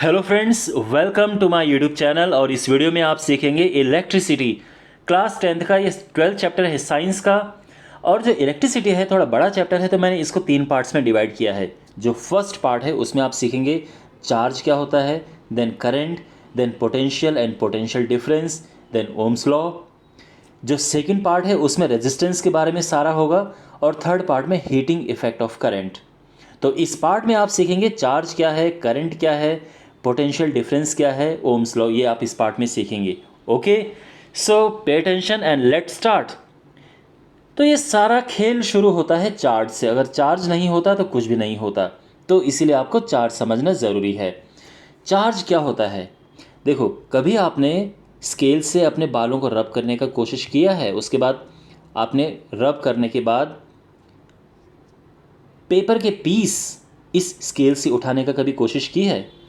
Hello friends, welcome to my YouTube channel. और इस video में आप सीखेंगे इलेक्ट्रिसिटी। क्लास 10th का ये 12th चैप्टर है साइंस का। और जो इलेक्ट्रिसिटी है थोड़ा बड़ा चैप्टर है, तो मैंने इसको 3 पार्ट्स में डिवाइड किया है। जो फर्स्ट पार्ट है उसमें आप सीखेंगे चार्ज क्या होता है, then current, then potential and potential difference, then Ohm's law. जो सेकंड पार्ट है उसमें रेजिस्टेंस के बारे में सारा होगा, और थर्ड पार्ट में हीटिंग इफेक्ट ऑफ करंट। तो इस पार्ट में आप सीखेंगे चार्ज क्या है, करंट क्या है, पोटेंशियल डिफरेंस क्या है, ओम्स लॉ, ये आप इस पार्ट में सीखेंगे। Okay, so pay attention and let start. तो ये सारा खेल शुरू होता है चार्ज से। अगर चार्ज नहीं होता तो कुछ भी नहीं होता, तो इसीलिए आपको चार्ज समझना ज़रूरी है। चार्ज क्या होता है? देखो, कभी आपने स्केल से अपने बालों को रब करने का कोशिश किया है? उसके बाद आपने रब करने के बाद पेपर के पीस इस स्केल से उठाने का कभी कोशिश की है?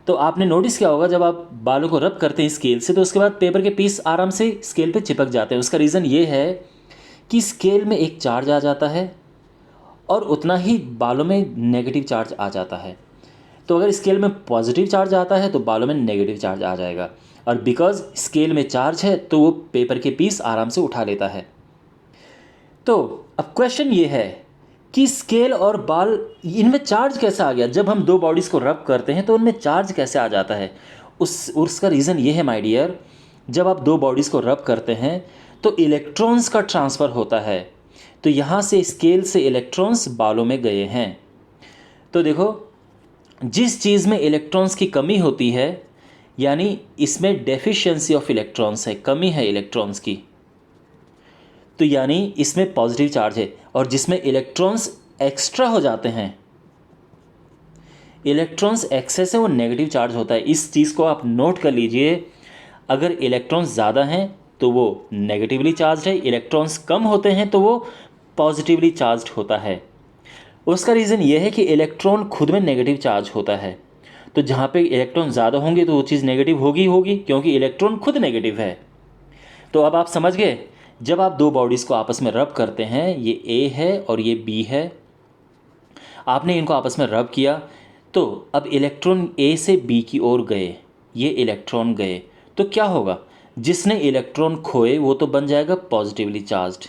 तो आपने नोटिस किया होगा, जब आप बालों को रब करते हैं स्केल से, तो उसके बाद पेपर के पीस आराम से स्केल पे चिपक जाते हैं। उसका रीज़न ये है कि स्केल में एक चार्ज आ जाता है और उतना ही बालों में नेगेटिव चार्ज आ जाता है। तो अगर स्केल में पॉजिटिव चार्ज आता है तो बालों में नेगेटिव चार्ज आ जाएगा, और बिकॉज स्केल में चार्ज है तो वो पेपर के पीस आराम से उठा लेता है। तो अब क्वेश्चन ये है कि स्केल और बाल, इनमें चार्ज कैसे आ गया? जब हम दो बॉडीज़ को रब करते हैं तो उनमें चार्ज कैसे आ जाता है? उसका रीज़न ये है माय डियर, जब आप दो बॉडीज़ को रब करते हैं तो इलेक्ट्रॉन्स का ट्रांसफ़र होता है। तो यहाँ से स्केल से इलेक्ट्रॉन्स बालों में गए हैं। तो देखो, जिस चीज़ में इलेक्ट्रॉन्स की कमी होती है, यानी इसमें डेफिशिएंसी ऑफ इलेक्ट्रॉन्स है, कमी है इलेक्ट्रॉन्स की, तो यानी इसमें पॉजिटिव चार्ज है। और जिसमें इलेक्ट्रॉन्स एक्स्ट्रा हो जाते हैं, इलेक्ट्रॉन्स एक्सेस है, वो नेगेटिव चार्ज होता है। इस चीज़ को आप नोट कर लीजिए। अगर इलेक्ट्रॉन्स ज़्यादा हैं तो वो नेगेटिवली चार्ज है, इलेक्ट्रॉन्स कम होते हैं तो वो पॉजिटिवली चार्ज होता है। उसका रीज़न ये है कि इलेक्ट्रॉन खुद में नेगेटिव चार्ज होता है। तो जहाँ पे इलेक्ट्रॉन ज़्यादा होंगे तो वो चीज़ नेगेटिव होगी, क्योंकि इलेक्ट्रॉन खुद नेगेटिव है। तो अब आप समझ गए, जब आप दो बॉडीज़ को आपस में रब करते हैं, ये ए है और ये बी है, आपने इनको आपस में रब किया, तो अब इलेक्ट्रॉन ए से बी की ओर गए, ये इलेक्ट्रॉन गए, तो क्या होगा? जिसने इलेक्ट्रॉन खोए वो तो बन जाएगा पॉजिटिवली चार्ज्ड,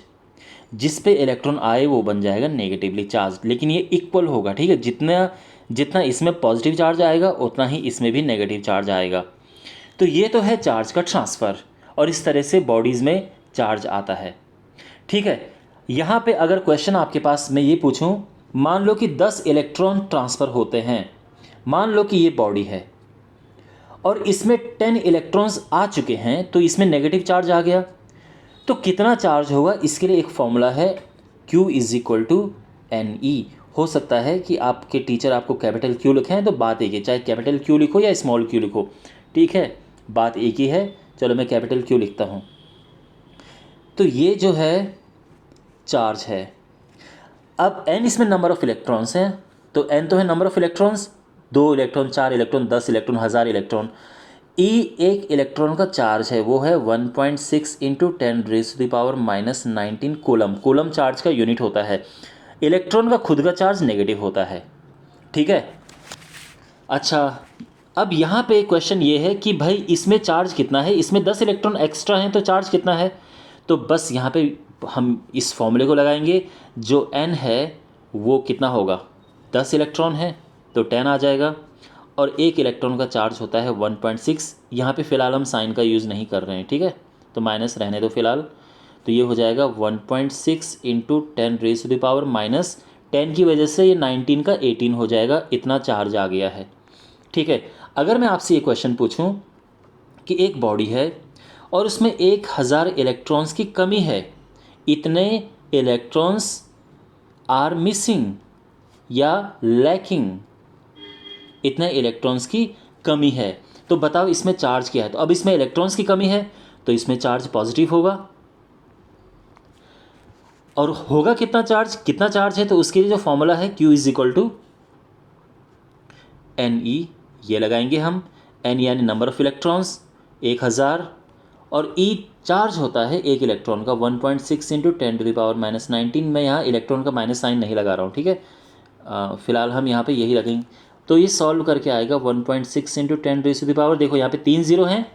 जिस पे इलेक्ट्रॉन आए वो बन जाएगा नेगेटिवली चार्ज। लेकिन ये इक्वल होगा, ठीक है? जितना जितना इसमें पॉजिटिव चार्ज आएगा उतना ही इसमें भी नेगेटिव चार्ज आएगा। तो ये तो है चार्ज का ट्रांसफ़र, और इस तरह से बॉडीज़ में चार्ज आता है। ठीक है, यहाँ पे अगर क्वेश्चन आपके पास मैं ये पूछूं, मान लो कि 10 इलेक्ट्रॉन ट्रांसफ़र होते हैं। मान लो कि ये बॉडी है और इसमें 10 इलेक्ट्रॉन्स आ चुके हैं, तो इसमें नेगेटिव चार्ज आ गया। तो कितना चार्ज होगा? इसके लिए एक फॉर्मूला है, Q = NE। हो सकता है कि आपके टीचर आपको कैपिटल Q लिखे हैं, तो बात एक है, चाहे कैपिटल Q लिखो या स्मॉल q लिखो, ठीक है, बात एक ही है। चलो मैं कैपिटल Q लिखता हूँ। तो ये जो है चार्ज है। अब n इसमें नंबर ऑफ़ इलेक्ट्रॉन्स हैं, तो n तो है number of electrons, 2 electron, 4 electron, 10 electron, 1000 electron. E एक इलेक्ट्रॉन का चार्ज है, वो है 1.6 × 10⁻⁻19 कूलम। कूलम चार्ज का यूनिट होता है। इलेक्ट्रॉन का खुद का चार्ज नेगेटिव होता है, ठीक है। अच्छा, अब यहाँ पे क्वेश्चन ये है कि भाई इसमें चार्ज कितना है? इसमें 10 इलेक्ट्रॉन एक्स्ट्रा हैं, तो चार्ज कितना है? तो बस यहाँ पे हम इस फॉर्मूले को लगाएंगे। जो n है वो कितना होगा? 10 इलेक्ट्रॉन है तो 10 आ जाएगा, और एक इलेक्ट्रॉन का चार्ज होता है 1.6। यहाँ पे फ़िलहाल हम साइन का यूज़ नहीं कर रहे हैं, ठीक है, तो माइनस रहने दो फ़िलहाल। तो ये हो जाएगा 1.6 × 10⁻⁻10 की वजह से ये 19 का 18 हो जाएगा, इतना चार्ज आ गया है, ठीक है। अगर मैं आपसे ये क्वेश्चन पूछूं कि एक बॉडी है और उसमें 1000 इलेक्ट्रॉन्स की कमी है, इतने इलेक्ट्रॉन्स आर मिसिंग या लैकिंग, इतने इलेक्ट्रॉन्स की कमी है, तो बताओ इसमें चार्ज क्या है? तो अब इसमें इलेक्ट्रॉन्स की कमी है तो इसमें चार्ज पॉजिटिव होगा। और होगा कितना चार्ज? कितना चार्ज है? तो उसके लिए जो फॉर्मूला है Q = NE, ये लगाएंगे हम। N यानी नंबर ऑफ़ इलेक्ट्रॉन्स 1000, और E चार्ज होता है एक इलेक्ट्रॉन का 1.6 × 10⁻⁻19। मैं यहाँ इलेक्ट्रॉन का माइनस साइन नहीं लगा रहा हूँ, ठीक है, फ़िलहाल हम यहाँ पे यही लगेंगे। तो ये सॉल्व करके आएगा 1.6 इंटू 10⁻⁴, देखो यहाँ पे 3 जीरो हैं,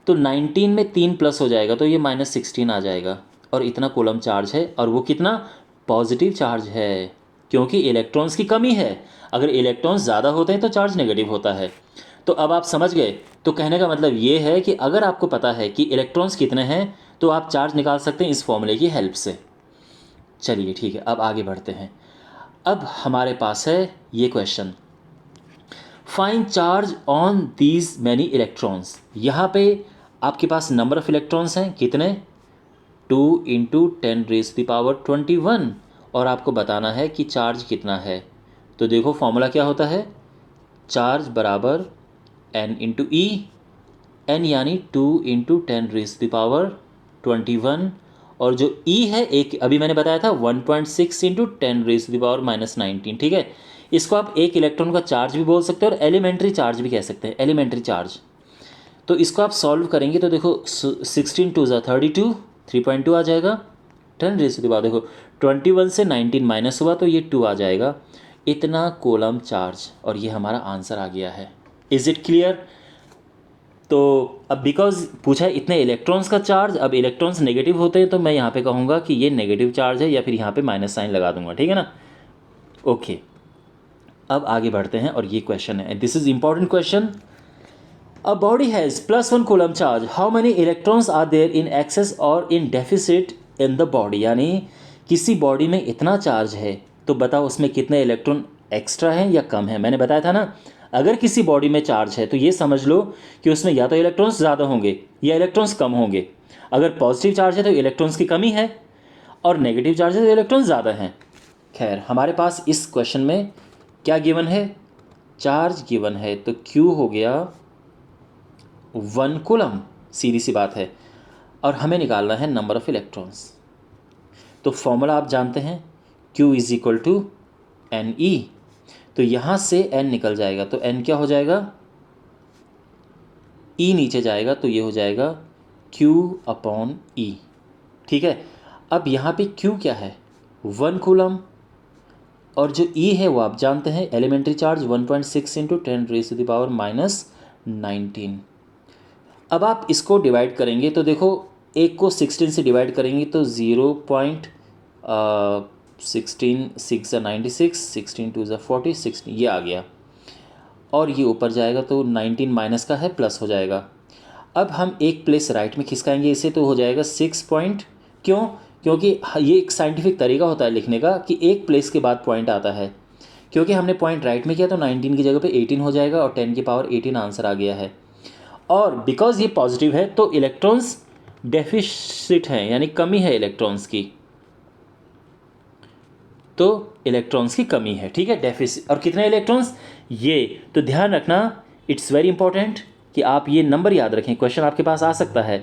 तो 19 में 3 प्लस हो जाएगा तो ये -16 आ जाएगा, और इतना कूलम चार्ज है, और वो कितना पॉजिटिव चार्ज है, क्योंकि इलेक्ट्रॉन्स की कमी है। अगर इलेक्ट्रॉन्स ज़्यादा होते हैं तो चार्ज नेगेटिव होता है। तो अब आप समझ गए। तो कहने का मतलब ये है कि अगर आपको पता है कि इलेक्ट्रॉन्स कितने हैं तो आप चार्ज निकाल सकते हैं इस फॉर्मूले की हेल्प से। चलिए ठीक है, अब आगे बढ़ते हैं। अब हमारे पास है ये question, find charge on these many electrons. यहाँ पे आपके पास नंबर ऑफ इलेक्ट्रॉन्स हैं कितने, 2 इंटू 10⁻21, और आपको बताना है कि चार्ज कितना है। तो देखो फॉर्मूला क्या होता है, चार्ज बराबर n इंटू ई, n यानी 2 इंटू 10⁻21, और जो E है एक अभी मैंने बताया था 1.6 इंटू 10⁻⁻19, ठीक है। इसको आप एक इलेक्ट्रॉन का चार्ज भी बोल सकते हैं और एलिमेंट्री चार्ज भी कह सकते हैं, एलिमेंट्री चार्ज। तो इसको आप सॉल्व करेंगे तो देखो 16 2 ज़ा 32, 3.2 आ जाएगा। 10⁻, देखो 21 से 19 माइनस हुआ तो ये 2 आ जाएगा, इतना कूलम चार्ज, और ये हमारा आंसर आ गया है। Is it clear. तो अब बिकॉज पूछा है इतने इलेक्ट्रॉन्स का चार्ज, अब इलेक्ट्रॉन्स नेगेटिव होते हैं तो मैं यहाँ पे कहूँगा कि ये नेगेटिव चार्ज है, या फिर यहाँ पे माइनस साइन लगा दूंगा, ठीक है ना। ओके, अब आगे बढ़ते हैं, और ये क्वेश्चन है, this is important question. A body has +1 coulomb charge, how many electrons are there in excess or in deficit in the body. यानी किसी बॉडी में इतना चार्ज है तो बताओ उसमें कितने इलेक्ट्रॉन एक्स्ट्रा हैं या कम है। मैंने बताया था ना, अगर किसी बॉडी में चार्ज है तो ये समझ लो कि उसमें या तो इलेक्ट्रॉन्स ज़्यादा होंगे या इलेक्ट्रॉन्स कम होंगे। अगर पॉजिटिव चार्ज है तो इलेक्ट्रॉन्स की कमी है, और नेगेटिव चार्ज है तो इलेक्ट्रॉन्स ज़्यादा हैं। खैर, हमारे पास इस क्वेश्चन में क्या गिवन है, चार्ज गिवन है, तो Q हो गया 1 कूलम, सीधी सी बात है, और हमें निकालना है नंबर ऑफ इलेक्ट्रॉन्स। तो फॉर्मूला आप जानते हैं, Q is equal to NE, तो यहाँ से N निकल जाएगा तो N क्या हो जाएगा, E नीचे जाएगा तो ये हो जाएगा Q/E, ठीक है। अब यहाँ पे Q क्या है, 1 कूलम, और जो E है वो आप जानते हैं एलिमेंट्री चार्ज 1.6 इंटू 10⁻⁻19। अब आप इसको डिवाइड करेंगे तो देखो, एक को 16 से डिवाइड करेंगे तो 0.16 6 96, 16 2 40, 16 ये आ गया, और ये ऊपर जाएगा तो 19 माइनस का है प्लस हो जाएगा। अब हम एक प्लेस राइट में खिसकाएंगे इसे तो हो जाएगा 6 पॉइंट, क्यों, क्योंकि ये एक साइंटिफिक तरीका होता है लिखने का कि एक प्लेस के बाद पॉइंट आता है। क्योंकि हमने पॉइंट राइट में किया तो 19 की जगह पे 18 हो जाएगा, और 10 की पावर 18 आंसर आ गया है। और बिकॉज ये पॉजिटिव है तो इलेक्ट्रॉन्स डेफिसिट हैं, यानी कमी है इलेक्ट्रॉन्स की, तो इलेक्ट्रॉन्स की कमी है, ठीक है, डेफिसिट। और कितने इलेक्ट्रॉन्स, ये तो ध्यान रखना, इट्स वेरी इंपॉर्टेंट कि आप ये नंबर याद रखें, क्वेश्चन आपके पास आ सकता है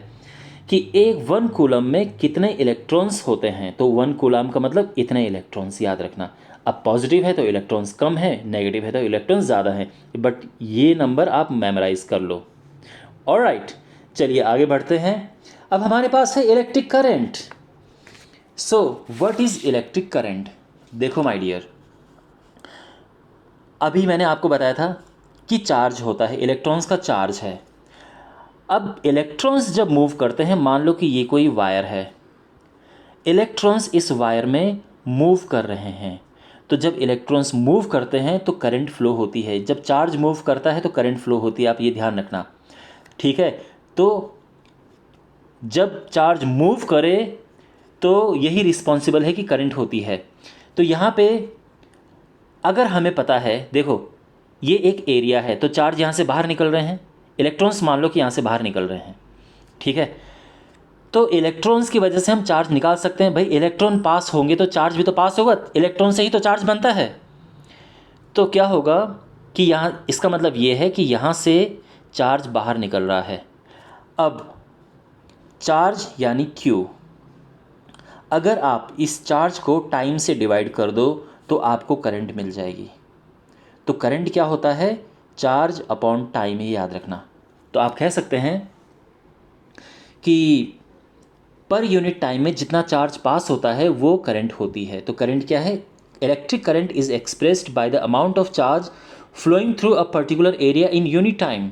कि एक 1 कूलम में कितने इलेक्ट्रॉन्स होते हैं, तो 1 कूलम का मतलब इतने इलेक्ट्रॉन्स, याद रखना। अब पॉजिटिव है तो इलेक्ट्रॉन्स कम है, नेगेटिव है तो इलेक्ट्रॉन्स ज़्यादा हैं, बट ये नंबर आप मेमोराइज कर लो। ऑलराइट, चलिए आगे बढ़ते हैं। अब हमारे पास है electric current. So what is electric current. देखो माय डियर, अभी मैंने आपको बताया था कि चार्ज होता है, इलेक्ट्रॉन्स का चार्ज है। अब इलेक्ट्रॉन्स जब मूव करते हैं, मान लो कि ये कोई वायर है, इलेक्ट्रॉन्स इस वायर में मूव कर रहे हैं, तो जब इलेक्ट्रॉन्स मूव करते हैं तो करंट फ्लो होती है, जब चार्ज मूव करता है तो करंट फ्लो होती है, आप ये ध्यान रखना, ठीक है। तो जब चार्ज मूव करे तो यही रिस्पॉन्सिबल है कि करंट होती है। तो यहाँ पे अगर हमें पता है, देखो ये एक एरिया है तो चार्ज यहाँ से बाहर निकल रहे हैं, इलेक्ट्रॉन्स मान लो कि यहाँ से बाहर निकल रहे हैं, ठीक है। तो इलेक्ट्रॉन्स की वजह से हम चार्ज निकाल सकते हैं, भाई इलेक्ट्रॉन पास होंगे तो चार्ज भी तो पास होगा, इलेक्ट्रॉन से ही तो चार्ज बनता है। तो क्या होगा कि यहाँ, इसका मतलब ये है कि यहाँ से चार्ज बाहर निकल रहा है। अब चार्ज यानी Q, अगर आप इस चार्ज को टाइम से डिवाइड कर दो तो आपको करंट मिल जाएगी। तो करंट क्या होता है, चार्ज अपॉन टाइम, ही याद रखना। तो आप कह सकते हैं कि पर यूनिट टाइम में जितना चार्ज पास होता है वो करंट होती है। तो करंट क्या है, electric current is expressed by the amount of charge flowing through a particular area in unit time.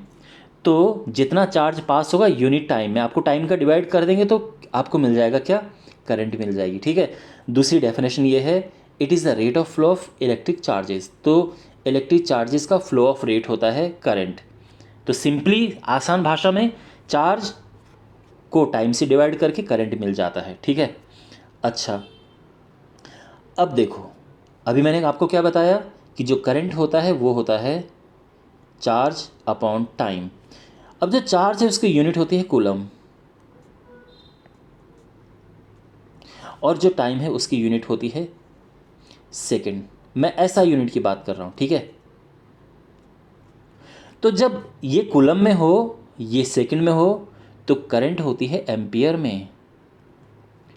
तो जितना चार्ज पास होगा यूनिट टाइम में, आपको टाइम का डिवाइड कर देंगे तो आपको मिल जाएगा क्या, करंट मिल जाएगी। ठीक है, दूसरी डेफिनेशन ये है, it is the rate of flow of electric charges. तो इलेक्ट्रिक चार्जेस का फ्लो ऑफ रेट होता है करंट। तो सिंपली आसान भाषा में चार्ज को टाइम से डिवाइड करके करंट मिल जाता है। ठीक है, अच्छा अब देखो, अभी मैंने आपको क्या बताया कि जो करंट होता है वो होता है चार्ज अपॉन टाइम। अब जो चार्ज है उसकी यूनिट होती है कूलम, और जो टाइम है उसकी यूनिट होती है सेकंड। मैं ऐसा यूनिट की बात कर रहा हूँ। ठीक है, तो जब ये कूलम में हो, ये सेकंड में हो, तो करंट होती है एम्पियर में।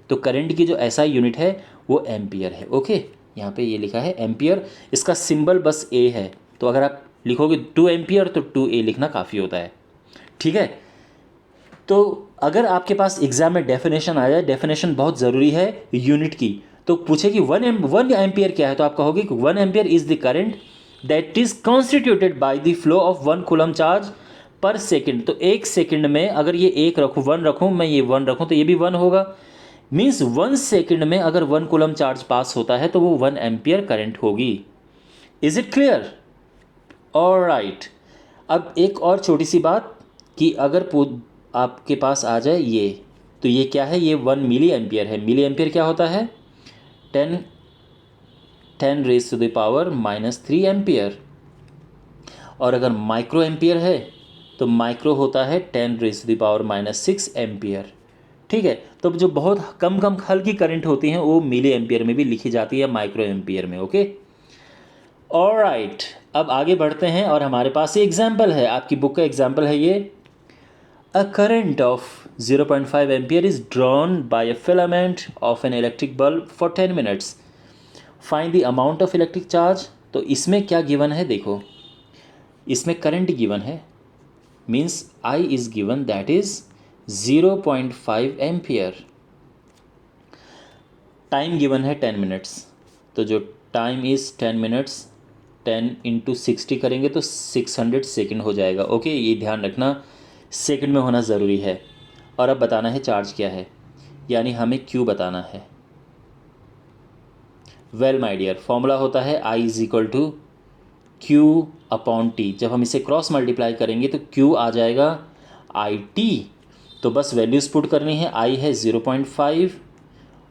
तो करंट की जो ऐसा यूनिट है वो एम्पियर है। ओके, यहाँ पे ये लिखा है एम्पियर, इसका सिंबल बस ए है। तो अगर आप लिखोगे 2 एम्पियर तो 2A लिखना काफ़ी होता है। ठीक है, तो अगर आपके पास एग्जाम में डेफिनेशन आ जाए, डेफिनेशन बहुत ज़रूरी है यूनिट की, तो पूछे कि 1 एम्पियर क्या है, तो आप कहोगे कि 1 ampere is the current that is constituted by the flow of 1 coulomb charge पर सेकेंड। तो एक सेकेंड में अगर ये एक रखूँ, 1 रखूँ, मैं ये 1 रखूँ तो ये भी 1 होगा। मीन्स 1 सेकेंड में अगर 1 कूलम चार्ज पास होता है तो वो 1 एम्पियर करंट होगी। Is it clear? ऑलराइट, अब एक और छोटी सी बात कि अगर आपके पास आ जाए ये, तो ये क्या है, ये 1 मिली एम्पियर है। मिली एम्पियर क्या होता है, 10 raise to the power -3 ampere. और अगर माइक्रो एम्पियर है तो माइक्रो होता है 10 raise to the power -6 ampere. ठीक है, तो जो बहुत कम कम हल्की करंट होती हैं वो मिली एम्पियर में भी लिखी जाती है, माइक्रो एम्पियर में। ओके, ऑलराइट, अब आगे बढ़ते हैं और हमारे पास ये एग्जाम्पल है, आपकी बुक का एग्जाम्पल है ये। A current of 0.5 ampere is drawn by a filament of an electric bulb for 10 minutes. Find the amount of electric charge. तो इसमें क्या गिवन है, देखो इसमें करंट गिवन है, means I is given, that is 0.5 ampere. Time given है 10 minutes, तो जो टाइम इज़ 10 मिनट्स, 10 × 60 करेंगे तो 600 सेकेंड हो जाएगा। ओके, ये ध्यान रखना, सेकंड में होना ज़रूरी है। और अब बताना है चार्ज क्या है, यानी हमें Q बताना है। वेल माय डियर, फॉर्मूला होता है I = Q/T। जब हम इसे क्रॉस मल्टीप्लाई करेंगे तो Q आ जाएगा IT। तो बस वैल्यूज़ पुट करनी है, I है 0.5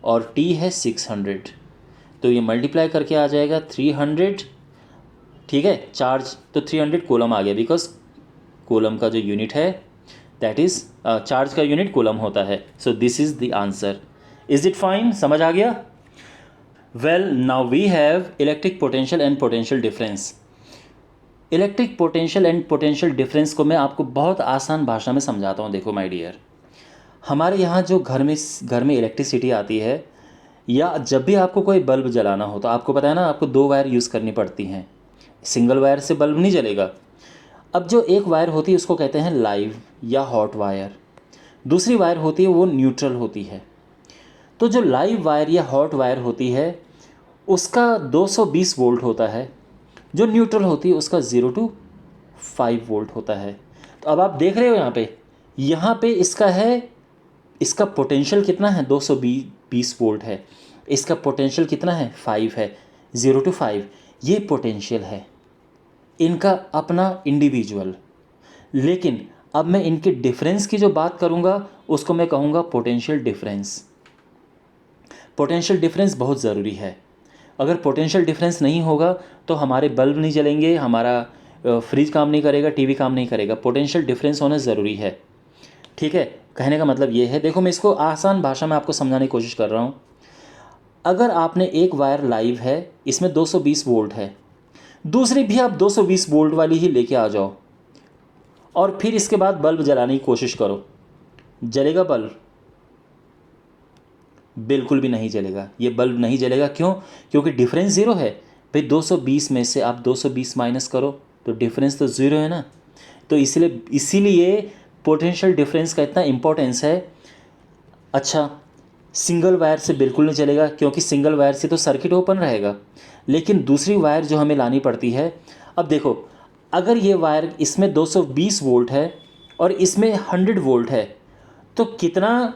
और T है 600, तो ये मल्टीप्लाई करके आ जाएगा 300। ठीक है, चार्ज तो 300 कूलम आ गया, बिकॉज कूलम का जो यूनिट है दैट इज़ चार्ज का यूनिट कूलम होता है। So this is the answer. Is it fine, समझ आ गया? Well, now we have electric potential and potential difference. Electric potential and potential difference को मैं आपको बहुत आसान भाषा में समझाता हूँ। देखो माय डियर, हमारे यहाँ जो घर में इलेक्ट्रिसिटी आती है, या जब भी आपको कोई बल्ब जलाना हो तो आपको पता है ना, आपको 2 वायर यूज़ करनी पड़ती हैं, सिंगल वायर से बल्ब नहीं जलेगा। अब जो एक वायर होती है उसको कहते हैं लाइव या हॉट वायर, दूसरी वायर होती है वो न्यूट्रल होती है। तो जो लाइव वायर या हॉट वायर होती है उसका 220 वोल्ट होता है, जो न्यूट्रल होती है उसका 0 to 5 वोल्ट होता है। तो अब आप देख रहे हो यहाँ पे इसका है, इसका पोटेंशियल कितना है, 220 वोल्ट है, इसका पोटेंशियल कितना है, 5 है, 0 to 5 ये पोटेंशियल है, इनका अपना इंडिविजुअल। लेकिन अब मैं इनके डिफरेंस की जो बात करूँगा उसको मैं कहूँगा पोटेंशियल डिफरेंस। पोटेंशियल डिफरेंस बहुत ज़रूरी है। अगर पोटेंशियल डिफरेंस नहीं होगा तो हमारे बल्ब नहीं जलेंगे, हमारा फ्रिज काम नहीं करेगा, टीवी काम नहीं करेगा। पोटेंशियल डिफरेंस होना ज़रूरी है। ठीक है, कहने का मतलब ये है, देखो मैं इसको आसान भाषा में आपको समझाने की कोशिश कर रहा हूँ। अगर आपने एक वायर लाइव है, इसमें 220 वोल्ट है, दूसरी भी आप 220 वोल्ट वाली ही लेके आ जाओ और फिर इसके बाद बल्ब जलाने की कोशिश करो, जलेगा बल्ब? बिल्कुल भी नहीं जलेगा, ये बल्ब नहीं जलेगा। क्यों? क्योंकि डिफरेंस ज़ीरो है भाई। 220 में से आप 220 माइनस करो तो डिफरेंस तो ज़ीरो है ना। तो इसीलिए पोटेंशियल डिफरेंस का इतना इम्पोर्टेंस है। अच्छा, सिंगल वायर से बिल्कुल नहीं चलेगा, क्योंकि सिंगल वायर से तो सर्किट ओपन रहेगा। लेकिन दूसरी वायर जो हमें लानी पड़ती है, अब देखो, अगर ये वायर इसमें 220 वोल्ट है और इसमें 100 वोल्ट है, तो कितना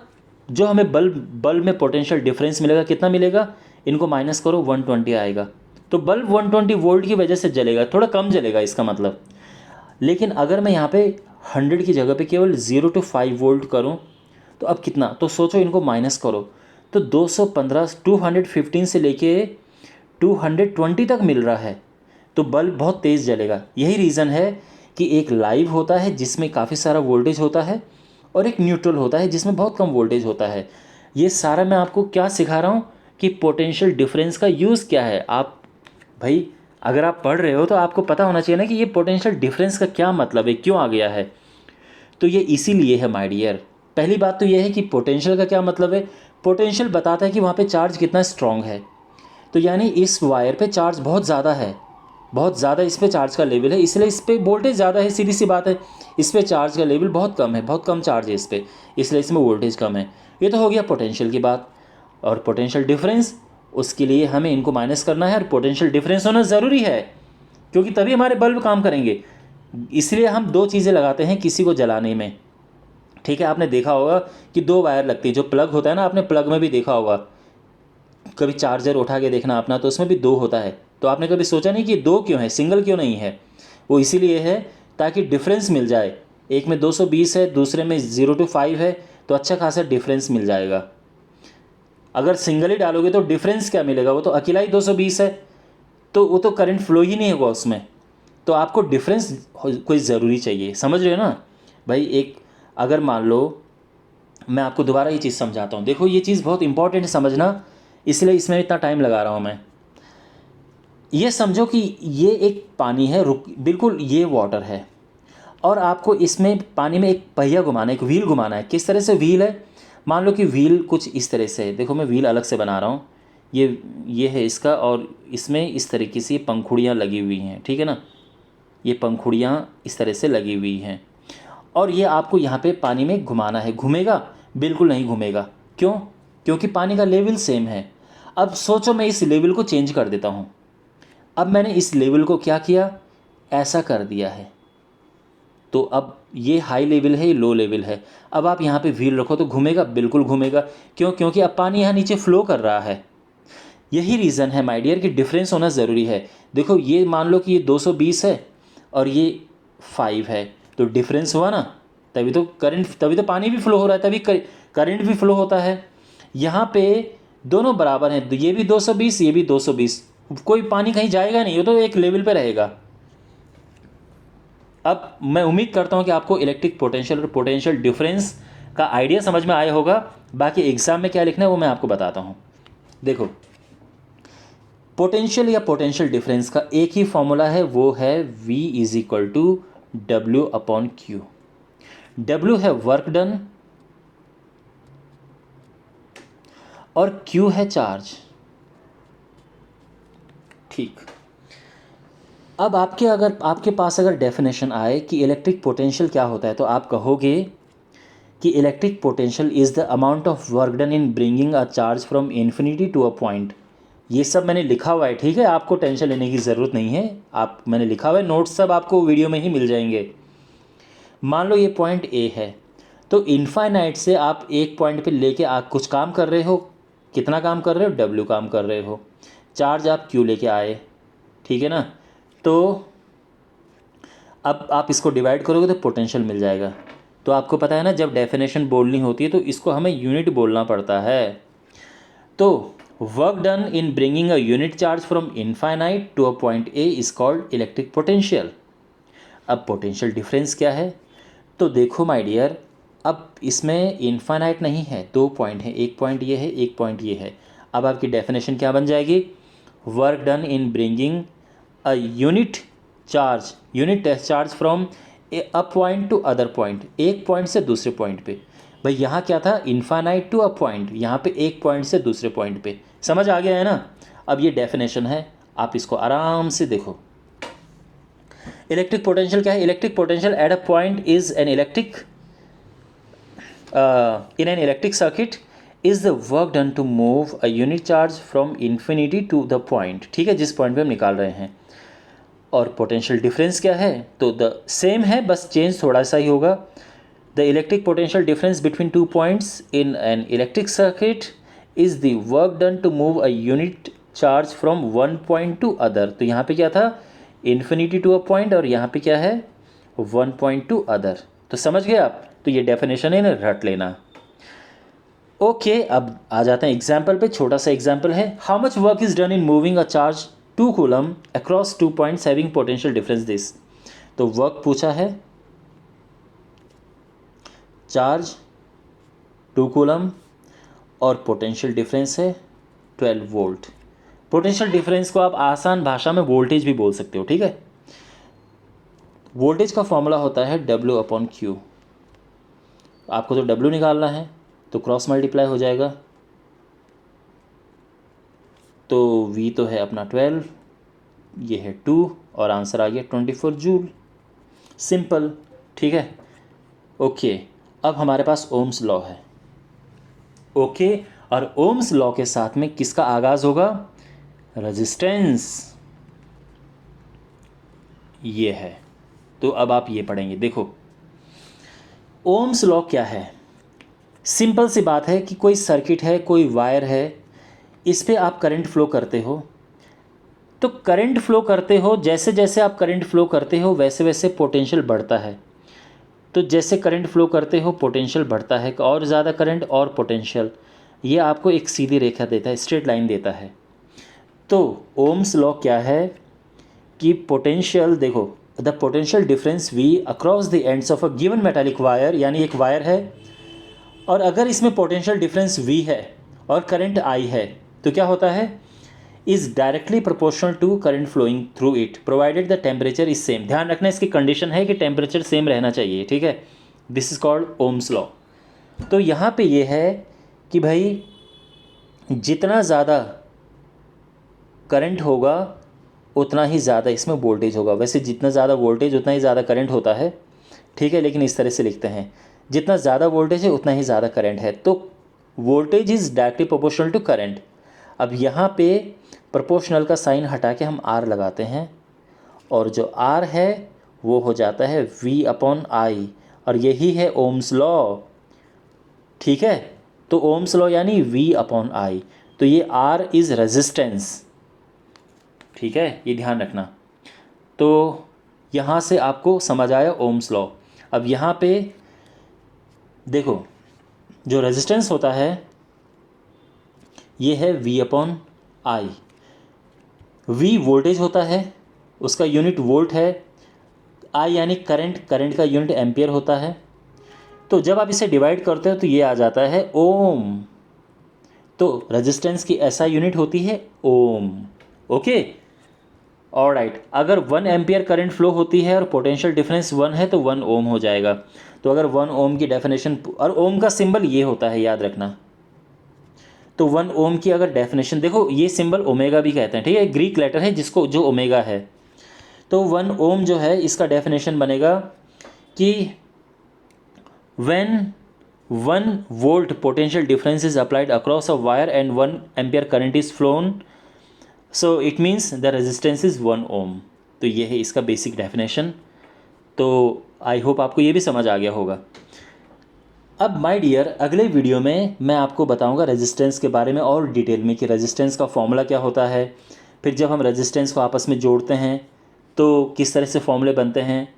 जो हमें बल्ब में पोटेंशियल डिफरेंस मिलेगा, कितना मिलेगा? इनको माइनस करो, 120 आएगा। तो बल्ब 120 वोल्ट की वजह से जलेगा, थोड़ा कम जलेगा इसका मतलब। लेकिन अगर मैं यहाँ पे 100 की जगह पे केवल 0 to 5 वोल्ट करूँ, तो अब कितना? तो सोचो, इनको माइनस करो, तो 215 215 से लेके 220 तक मिल रहा है। तो बल्ब बहुत तेज़ जलेगा। यही रीज़न है कि एक लाइव होता है जिसमें काफ़ी सारा वोल्टेज होता है, और एक न्यूट्रल होता है जिसमें बहुत कम वोल्टेज होता है। ये सारा मैं आपको क्या सिखा रहा हूँ कि पोटेंशियल डिफरेंस का यूज़ क्या है। आप भाई, अगर आप पढ़ रहे हो तो आपको पता होना चाहिए ना कि ये पोटेंशियल डिफरेंस का क्या मतलब है, क्यों आ गया है। तो ये इसीलिए है माय डियर। पहली बात तो ये है कि पोटेंशियल का क्या मतलब है। पोटेंशियल बताता है कि वहाँ पे चार्ज कितना स्ट्रॉन्ग है। तो यानी इस वायर पे चार्ज बहुत ज़्यादा है, बहुत ज़्यादा इस पे चार्ज का लेवल है, इसलिए इस पर वोल्टेज ज़्यादा है, सीधी सी बात है। इस पे चार्ज का लेवल बहुत कम है, बहुत कम चार्ज है इस पर, इसलिए इसमें वोल्टेज कम है। ये तो हो गया पोटेंशियल की बात। और पोटेंशियल डिफरेंस, उसके लिए हमें इनको माइनस करना है, और पोटेंशियल डिफरेंस होना ज़रूरी है, क्योंकि तभी हमारे बल्ब काम करेंगे। इसलिए हम दो चीज़ें लगाते हैं किसी को जलाने में। ठीक है, आपने देखा होगा कि दो वायर लगती है, जो प्लग होता है ना, आपने प्लग में भी देखा होगा। कभी चार्जर उठा के देखना अपना, तो उसमें भी दो होता है। तो आपने कभी सोचा नहीं कि दो क्यों है, सिंगल क्यों नहीं है? वो इसीलिए है ताकि डिफरेंस मिल जाए। एक में 220 है, दूसरे में 0 to 5 है, तो अच्छा खासा डिफरेंस मिल जाएगा। अगर सिंगल ही डालोगे तो डिफरेंस क्या मिलेगा? वो तो अकेला ही 220 है, तो वो तो करंट फ्लो ही नहीं होगा उसमें। तो आपको डिफरेंस कोई ज़रूरी चाहिए, समझ रहे हो ना भाई। एक अगर मान लो, मैं आपको दोबारा ये चीज़ समझाता हूँ। देखो, ये चीज़ बहुत इंपॉर्टेंट है समझना, इसलिए इसमें इतना टाइम लगा रहा हूँ मैं। ये समझो कि ये एक पानी है, बिल्कुल ये वाटर है, और आपको इसमें पानी में एक पहिया घुमाना है, एक व्हील घुमाना है। किस तरह से व्हील है? मान लो कि व्हील कुछ इस तरह से है। देखो, मैं व्हील अलग से बना रहा हूँ। ये है इसका, और इसमें इस तरीके से पंखुड़ियाँ लगी हुई हैं, ठीक है ना। ये पंखुड़ियाँ इस तरह से लगी हुई हैं, और ये आपको यहाँ पे पानी में घुमाना है। घूमेगा? बिल्कुल नहीं घूमेगा। क्यों? क्योंकि पानी का लेवल सेम है। अब सोचो, मैं इस लेवल को चेंज कर देता हूँ। अब मैंने इस लेवल को क्या किया? ऐसा कर दिया है। तो अब ये हाई लेवल है, ये लो लेवल है। अब आप यहाँ पे व्हील रखो तो घूमेगा? बिल्कुल घूमेगा। क्यों? क्योंकि अब पानी यहाँ नीचे फ्लो कर रहा है। यही रीज़न है माय डियर कि डिफरेंस होना ज़रूरी है। देखो, ये मान लो कि ये 220 है और ये 5 है, तो डिफरेंस हुआ ना, तभी तो करंट, तभी तो पानी भी फ्लो हो रहा है, तभी करंट भी फ्लो होता है। यहाँ पे दोनों बराबर हैं, ये भी 220, ये भी 220, कोई पानी कहीं जाएगा नहीं, वो तो एक लेवल पे रहेगा। अब मैं उम्मीद करता हूँ कि आपको इलेक्ट्रिक पोटेंशियल और पोटेंशियल डिफरेंस का आइडिया समझ में आया होगा। बाकी एग्ज़ाम में क्या लिखना है वो मैं आपको बताता हूँ। देखो, पोटेंशियल या पोटेंशियल डिफरेंस का एक ही फॉर्मूला है, वो है V = W/Q। W है वर्क डन और Q है चार्ज। ठीक। अब आपके पास अगर डेफिनेशन आए कि इलेक्ट्रिक पोटेंशियल क्या होता है, तो आप कहोगे कि electric potential is the amount of work done in bringing a charge from infinity to a point. ये सब मैंने लिखा हुआ है, ठीक है, आपको टेंशन लेने की ज़रूरत नहीं है। मैंने लिखा हुआ है, नोट्स सब आपको वीडियो में ही मिल जाएंगे। मान लो ये पॉइंट ए है, तो इनफाइनाइट से आप एक पॉइंट पे लेके आप कुछ काम कर रहे हो। कितना काम कर रहे हो? W काम कर रहे हो। चार्ज आप Q लेके आए, ठीक है ना। तो अब आप इसको डिवाइड करोगे तो पोटेंशियल मिल जाएगा। तो आपको पता है ना, जब डेफिनेशन बोलनी होती है तो इसको हमें यूनिट बोलना पड़ता है। तो work done in bringing a unit charge from infinite to a point A is called electric potential. अब पोटेंशियल डिफरेंस क्या है? तो देखो माय डियर, अब इसमें इनफाइनाइट नहीं है, दो पॉइंट हैं, एक पॉइंट ये है, एक पॉइंट ये है। अब आपकी डेफिनेशन क्या बन जाएगी? Work done in bringing a unit test charge from a point to other point, एक पॉइंट से दूसरे पॉइंट पे। भाई यहाँ क्या था? इनफाइनाइट टू अ पॉइंट, यहाँ पे एक पॉइंट से दूसरे पॉइंट पे। समझ आ गया है ना? अब ये डेफिनेशन है, आप इसको आराम से देखो। इलेक्ट्रिक पोटेंशियल क्या है? Electric potential at a point is an electric in an electric circuit is the work done to move a unit charge from infinity to the point। ठीक है, जिस पॉइंट पे हम निकाल रहे हैं। और पोटेंशियल डिफरेंस क्या है, तो द सेम है, बस चेंज थोड़ा सा ही होगा। The electric potential difference between 2 points in an electric circuit is the work done to move a unit charge from one point to other. तो यहाँ पे क्या था, इन्फिनिटी टू अ पॉइंट, और यहाँ पे क्या है, वन पॉइंट टू अदर। तो समझ गए आप, तो ये डेफिनेशन है ना, रट लेना। ओके, अब आ जाते हैं एग्जाम्पल पे। छोटा सा एग्जाम्पल है, how much work is done in moving a charge 2 coulomb across 2 points having potential difference this. तो वर्क पूछा है, चार्ज 2 कूलम और पोटेंशियल डिफरेंस है 12 वोल्ट। पोटेंशियल डिफरेंस को आप आसान भाषा में वोल्टेज भी बोल सकते हो, ठीक है। वोल्टेज का फॉर्मूला होता है W/Q। आपको तो W निकालना है, तो क्रॉस मल्टीप्लाई हो जाएगा। तो V तो है अपना 12, ये है 2, और आंसर आ गया 24 जूल। सिंपल, ठीक है। ओके, अब हमारे पास ओम्स लॉ है। ओके, और ओम्स लॉ के साथ में किसका आगाज होगा, रेजिस्टेंस, ये है। तो अब आप ये पढ़ेंगे, देखो ओम्स लॉ क्या है। सिंपल सी बात है कि कोई सर्किट है, कोई वायर है, इस पे आप करंट फ्लो करते हो। तो करंट फ्लो करते हो, जैसे जैसे आप करंट फ्लो करते हो वैसे वैसे पोटेंशियल बढ़ता है। तो जैसे करंट फ्लो करते हो पोटेंशियल बढ़ता है, और ज़्यादा करंट और पोटेंशियल, ये आपको एक सीधी रेखा देता है, स्ट्रेट लाइन देता है। तो ओम्स लॉ क्या है कि पोटेंशियल, देखो the potential difference V across the ends of a given metallic wire, यानी एक वायर है और अगर इसमें पोटेंशियल डिफरेंस V है और करंट I है, तो क्या होता है, is directly proportional to current flowing through it provided the temperature is same. ध्यान रखना, इसकी कंडीशन है कि टेम्परेचर सेम रहना चाहिए, ठीक है। This is called Ohm's law. तो यहाँ पे ये है कि भाई जितना ज़्यादा करंट होगा उतना ही ज़्यादा इसमें वोल्टेज होगा। वैसे जितना ज़्यादा वोल्टेज उतना ही ज़्यादा करंट होता है, ठीक है, लेकिन इस तरह से लिखते हैं, जितना ज़्यादा वोल्टेज है उतना ही ज़्यादा करंट है। तो voltage is directly proportional to current. अब यहाँ पे प्रोपोर्शनल का साइन हटा के हम R लगाते हैं, और जो R है वो हो जाता है V/I, और यही है ओम्स लॉ, ठीक है। तो ओम्स लॉ यानी V/I। तो ये R इज़ रेजिस्टेंस, ठीक है, ये ध्यान रखना। तो यहाँ से आपको समझ आया ओम्स लॉ। अब यहाँ पे देखो, जो रेजिस्टेंस होता है ये है V/I। V वोल्टेज होता है, उसका यूनिट वोल्ट है। I यानी करंट, करंट का यूनिट एम्पियर होता है। तो जब आप इसे डिवाइड करते हो तो ये आ जाता है ओम। तो रेजिस्टेंस की SI यूनिट होती है ओम। Okay, alright. अगर 1 एम्पियर करंट फ्लो होती है और पोटेंशियल डिफरेंस 1 है तो 1 ओम हो जाएगा। तो अगर 1 ओम की डेफिनेशन, और ओम का सिंबल ये होता है, याद रखना। तो 1 ओम की अगर डेफिनेशन देखो, ये सिंबल ओमेगा भी कहते हैं, ठीक है, ग्रीक लेटर है जिसको, जो ओमेगा है। तो 1 ओम जो है इसका डेफिनेशन बनेगा कि when 1 volt potential difference is applied across a wire and 1 ampere current is phloem, so it means the resistance is 1 ओम। तो ये है इसका बेसिक डेफिनेशन। तो आई होप आपको ये भी समझ आ गया होगा। अब माय डियर, अगले वीडियो में मैं आपको बताऊंगा रेजिस्टेंस के बारे में और डिटेल में, कि रेजिस्टेंस का फॉर्मूला क्या होता है, फिर जब हम रेजिस्टेंस को आपस में जोड़ते हैं तो किस तरह से फॉर्मूले बनते हैं।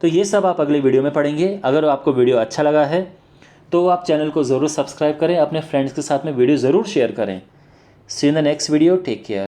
तो ये सब आप अगले वीडियो में पढ़ेंगे। अगर आपको वीडियो अच्छा लगा है तो आप चैनल को ज़रूर सब्सक्राइब करें, अपने फ्रेंड्स के साथ में वीडियो ज़रूर शेयर करें। See in the next video, take care.